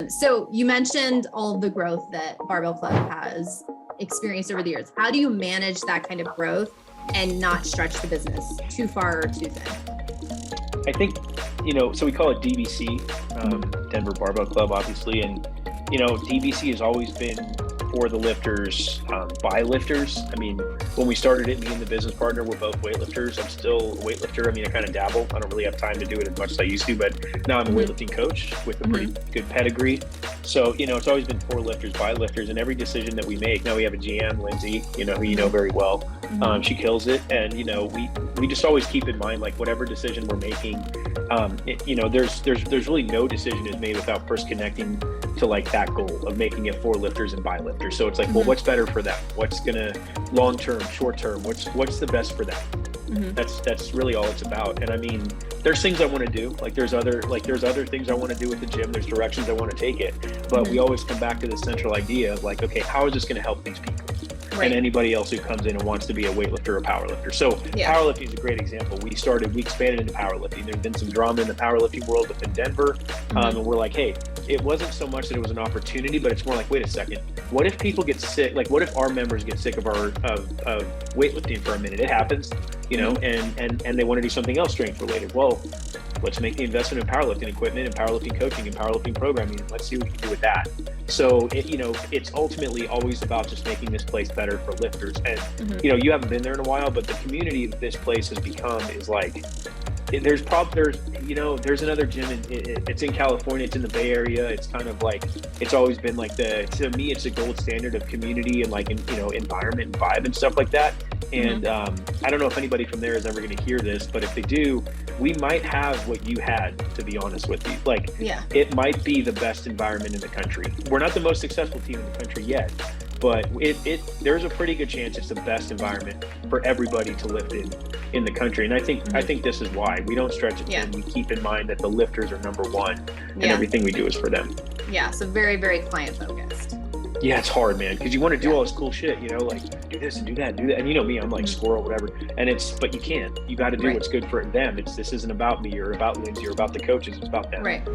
So you mentioned all of the growth that Barbell Club has experienced over the years. How do you manage that kind of growth and not stretch the business too far or too thin? I think, so we call it DBC, Denver Barbell Club, obviously. And, DBC has always been for the lifters, by lifters. I mean, when we started it, me and the business partner were both weightlifters. I'm still a weightlifter. I mean, I kind of dabble. I don't really have time to do it as much as I used to, but now I'm a weightlifting coach with a pretty good pedigree. So, it's always been for lifters, by lifters, and every decision that we make. Now we have a GM, Lindsay, who you know very well. She kills it. And, we just always keep in mind, like, whatever decision we're making, there's really no decision is made without first connecting to like that goal of making it for lifters and by lifters. So it's like, well, what's better for them? What's gonna long-term, short-term, what's the best for them? That's really all it's about. And I mean, there's things I want to do. Like there's other things I want to do with the gym. There's directions I want to take it. But we always come back to the central idea of like, okay, how is this going to help these people? And anybody else who comes in and wants to be a weightlifter or powerlifter. So powerlifting is a great example. We expanded into powerlifting. There's been some drama in the powerlifting world within Denver. And we're like, hey, it wasn't so much that it was an opportunity, but it's more like, wait a second, what if people get sick? Like, what if our members get sick of weightlifting for a minute? It happens, and they want to do something else strength related. Well, let's make the investment in powerlifting equipment and powerlifting coaching and powerlifting programming. And let's see what we can do with that. So it's ultimately always about just making this place better for lifters. And you haven't been there in a while, but the community that this place has become is like, there's another gym it's in California, it's in the Bay Area. It's kind of like, it's always been like to me, it's a gold standard of community and like, environment and vibe and stuff like that. And I don't know if anybody from there is ever going to hear this, but if they do, we might have what you had, to be honest with you. Like, it might be the best environment in the country. We're not the most successful team in the country yet, but there's a pretty good chance it's the best environment for everybody to lift in the country. And I think this is why we don't stretch it thin. We keep in mind that the lifters are number one and everything we do is for them. Yeah. So very, very client focused. Yeah, it's hard, man, because you want to do all this cool shit, like do this and do that, And me, I'm like squirrel, whatever. But you can't. You got to do what's good for them. This isn't about me or about Lindsay or about the coaches. It's about them. Right.